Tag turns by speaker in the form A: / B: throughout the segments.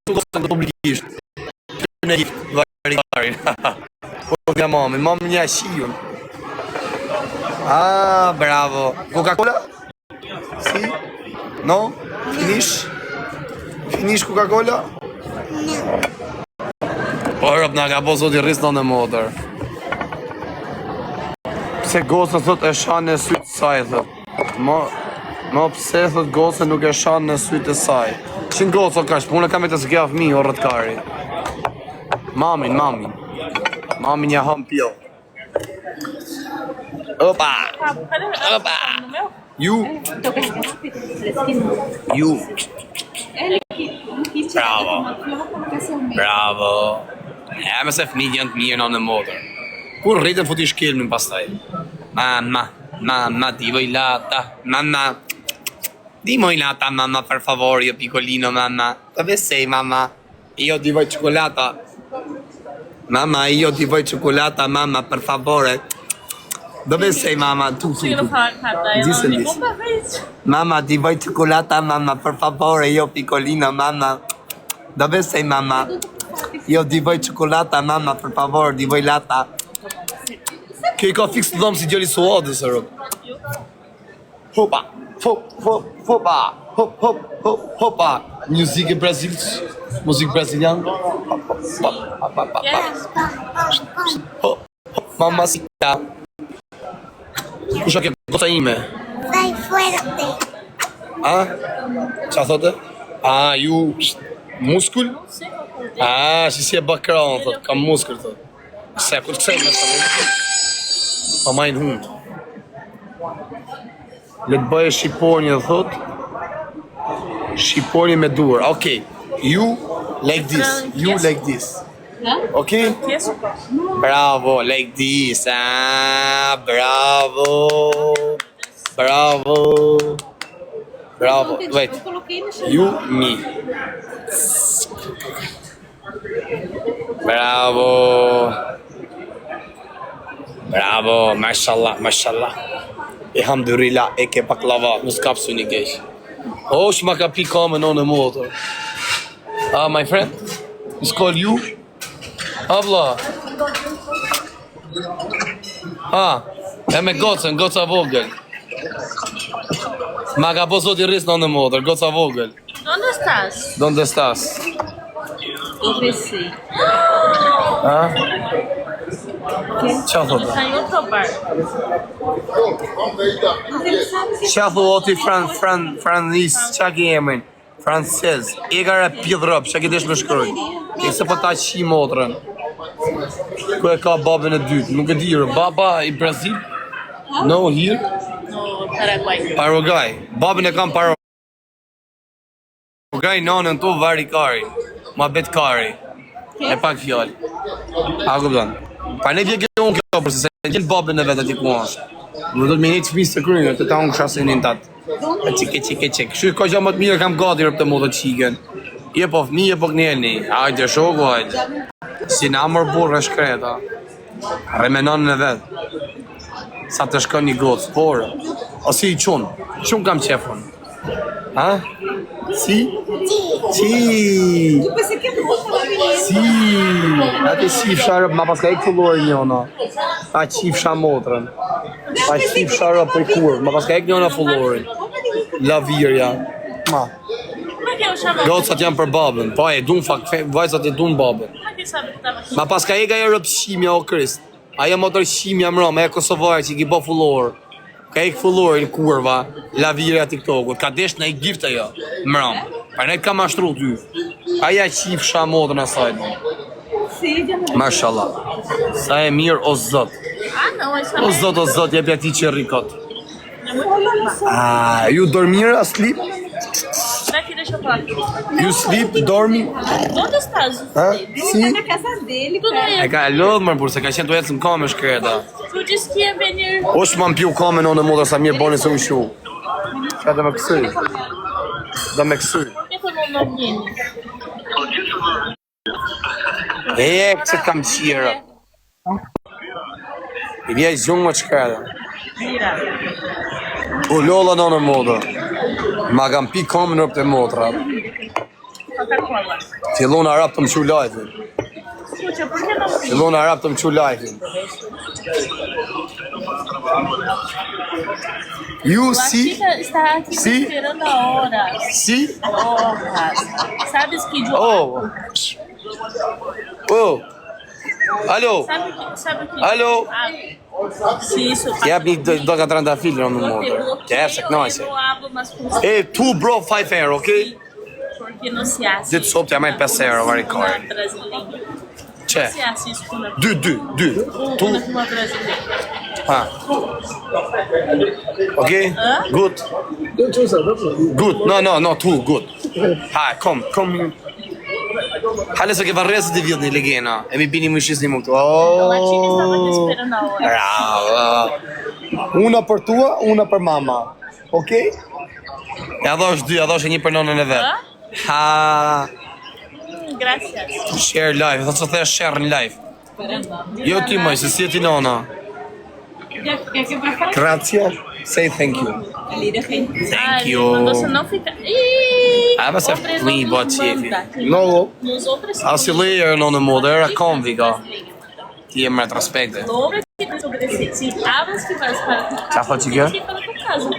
A: gocën publikisht. Në varikarin. Po nga mami një shiun. Ah, bravo. Coca-Cola? Si? No? Finish Coca-Cola? Po rëp nga ka po zoti rrisë në motor. Pse goca thot e shanë në sytë saj, thot. Ma pse thot goca nuk e shanë në sytë e saj. Qënë goca kash, unë e kam e të zgjaf mi, o rëtkari. Mamin. Mamin ja ham pjo. Opa! Ju! Bravo! Ja, me se fëmijë janë të mirë në motor. Kur rritën futi shkelmin pastaj. Mamma, ti vuoi latta? Mamma. Dimmi latta, mamma, per favore, io piccolino, mamma. Dove sei, mamma? Io ti vuoi cioccolata. Mamma, io ti vuoi cioccolata, mamma, per favore. Dove sei, mamma? Tu. Mamma, ti vuoi cioccolata, mamma, per favore, io piccolino, mamma. Dove sei, mamma? Io ti vuoi cioccolata, mamma, per favore, ti vuoi latta. Kjo I ka fix të dhamë si gjeli suadës, e rëpë. Hopa, hopa. Muzikë brazilian. Mamacita. Kusha ke goca ime?
B: Vai fuerte.
A: A? Qa thote? A, ju muskull? A, si e bakran, thot, kam muskull, thot. Se, kur kësej me sa pa majnë hundë. Le të bëjë shqiponje, thot. Shqiponje me duar. Okay. You like this. You like this. Okay? Bravo, like this. Ah, bravo. Wait. You, me. Bravo, mashallah. Elhamdulillah, e ke baklava, nuk s'ka psu një keq. Osh ma ka pi kamen on the motor. Ah, my friend, it's called you? Abla. E me goca vogël. Ma ka po zoti rris në motor, goca vogël. Donde estás?
C: Dove sei?
A: Qa thotë?
C: Sa jo të bar.
A: Qa thotë franis, qa ke emrin? Francez. E ka re pjidhrop, qa ke desh me shkruj? E se po ta qi motrën. Ku e ka babën e dytë? Nuk e dirë. Baba I Brazil? No, here?
C: No, Paraguay.
A: Paraguay. Babën e kam Paraguay, nonën tu varikari. Ma bet kari. E pak fjall. A kupton? Pa ne vje kjo unë kjo, përse se gjellë babën e vetë ati ku ashtë. Më do të minit fëmisë të krynë, të ta unë kësha se një tatë. Qike. Kështu ka gja më të mirë kam gati rëpë të motë të qiken. Je po fëmi, je po kënjeni. Hajde, shoku, hajde. Si në amër burë e shkreta. Remenonën e vetë. Sa të shkon një gocë, por. O si I qunë. Qunë kam qefën. Ha? Si? Ate qifësha rëpë, ma paska I këlluar njona. Ta qifësha motrën. Ta qifësha rëpë për kurë, ma paska I njona fullorin. La virja. Ma. Gocat janë për babën, pa e dun fakt, vajzat e dun babën. Ma paska I ka e rëpë shimja o Krist. Aja motor shimja mërëm, e Kosovarë që I ki bo fullor. Ka I fullorin kurva, la virja TikTokut. Ka desh në I gift ajo, mërëm. Pa ne ka mashtru ty. Aja qifësha motrën asajnë. Mashallah. Sa e mirë o zot. O zot, jepja ti që rikot. Ju dormira, sleep? You sleep, dormi?
C: Onde estás?
A: Si?
B: Na casa dele, cara.
A: E ka lodhë mërë, burse ka qenë të jetës në kame shkreta.
C: Tu disse que ia venir.
A: Osh ma m'pju kame në motra sa mirë boni se u shu. Qa dhe me kësy? Dhe me kësy.
C: Por que tu não viene?
A: Këtë kam qira. I vja I zhjungë më shkreta.
C: Mira.
A: U lolla në motra. Ma kam pi kame në të motra.
C: Coca-Cola.
A: Fillon Arab të më qu live-in.
C: Escucha, por que não fiz?
A: Fillon Arab të më qu live-in. You
C: A
A: see?
C: Chica está aqui
A: Sim.
C: esperando a hora.
A: See?
C: Horas. Sabes que de
A: Oh. Oh. Alo.
C: Sabe que...
A: Alo.
C: Se isso...
A: Jep një do ka 30 filra në motor. Jep se knajse.
C: Eu não abro mais com
A: Hey, 2 bro, 5 euro, okay?
C: porque não se acha.
A: Ditë sop të jamaj 5 euro, vari kari.
C: Brasileira.
A: Që?
C: Se acha isso com uma...
A: 2.
C: Com uma brasileira.
A: Ha. Okay? Good. Good. No, 2, good. Ha, kom. Hale se ke varrezë të vjetë një legena. E mi bini më shisni më këtu.
C: A Tina estava aqui esperando a hora.
A: Bravo. Una për tua, una për mama. Okay? Ja dhosh 2, ja dhosh e një për nonën e vetë. Ha.
C: Gracias.
A: Share live, thot se the share në live. Jo ti moj, se si e ti nona. Grazie. Say thank you. Thank you.
C: Você não fica...
A: Ah, mas é ruim, boa chefe. No,
C: Nos outros...
A: als je leer nog een modder, era conviga. Ti e me respekte.
C: Dobra que tem sobre se abras que faz para...
A: Qa thot që kjo?
C: Fica na tua casa.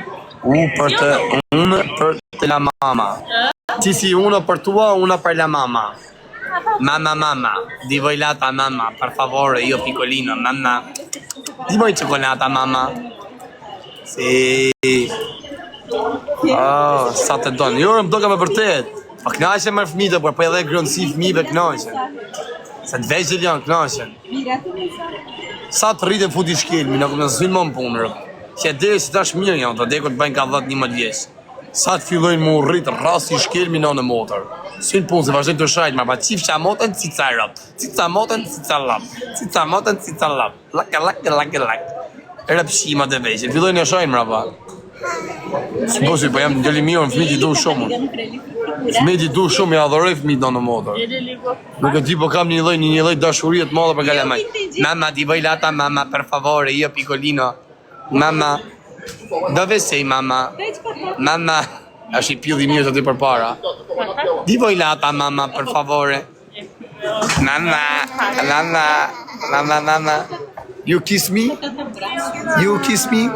A: Unë për të la mama. Ti si uno për tua, una për la mama. Mamma, di voilata mamma, per favore, io piccolino, mamma. Di vuoi cioccolata, mamma? Sì. Oh, sa të donë. Jo, më doka me vërtet. Po knaqe me fëmijët, por po edhe grëndësi fëmijëve knaqen. Se të veç janë knaqen. Sa të rritën futi shkelmi, nuk më zvinë më më punër. Që e dhe si tash mirë janë, të dekot bëjnë ka 10-11 vjeç. Sa të fillojnë më rritë rasti shkelmi në motor. Sin punë, se vazhdojnë të shajtë, ma qif qa motën, cica rap. Cica motën, cica lap. Cica motën, cica lap. Lak. Rëpshima të veqe, fillojnë e shajnë mrapa. Së posi, po jam në gjeli mirë, fëmijët i du shumë. Fëmijët i du shumë, i adhoroj fëmijët në motor.
C: Ele ligou.
A: Nuk e di, po kam një lloj dashurie të madhe për kalamaj. Mamma, ti vuoi lata, mamma, per favore, io piccolino. Mamma, dove sei, mamma? Mamma, është i pilli mirë të ty për para. Di vuoi lata, mamma, per favore? Mamma. You kiss me? You kiss me?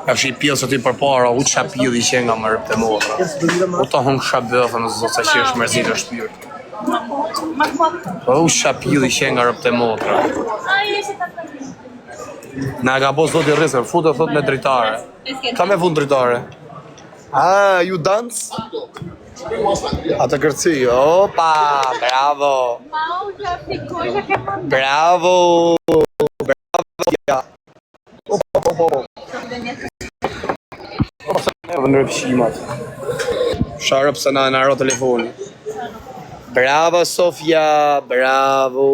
A: Është i pilli të ty për para, u qa pilli që nga më rëpë të modra. U të hongë shabëthë në zotë sa që është mërzit është shpirt. U qa pilli që nga rëpë të modra.
C: Ai, esse tá também.
A: Na ka po zoti rrisër, futë thot me dritare. Ka me fund dritare. Ah, you dance? Atë kërci, opa, bravo.
B: Mal já ficou, já quer mandar.
A: Bravo. Ja. Opa. Ose në rëpshimat. Sharëp se na ro telefoni. Bravo, Sofia, bravo.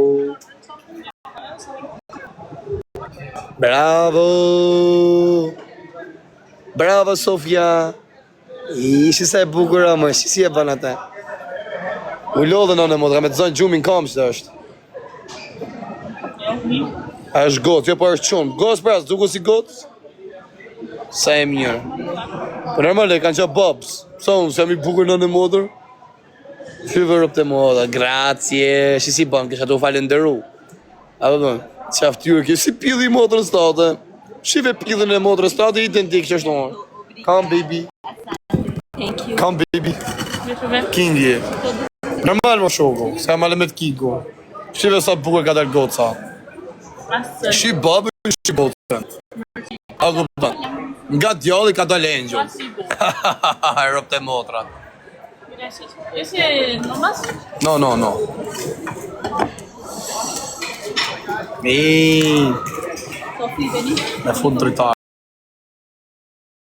A: Bravo, Sofia. Ishi sa e bukur më, si e bën atë. U lodhën në modra me të zonë gjumin kam që është. A është gotë, jo po është qunë. Gos pra, s'duku si gotë? Sa e mirë. Po normal e kanë qa babs. Sa unë, se jam i bukur në modrë? Fyve rëpë të moda, grazie. Si bën, kësha të u falenderu. A po bën, qa ftyrë kjo, si pilli i modrës tate. Shive pillin e modrës tate, identik që është në. Come baby.
B: Thank you.
A: Come baby.
C: Deixa eu ver.
A: Kingi. Normal më shoku, se jam ale me të kiko. Shive sa bukur ka dalë goca.
C: Bastante.
A: Shi babë, shi gocën. A kupton. Nga djalli ka dalë engjëll. Rëpë të modrat.
C: Esse é no máximo?
A: No.
B: Sofri, Dani.
A: Me fund dritar.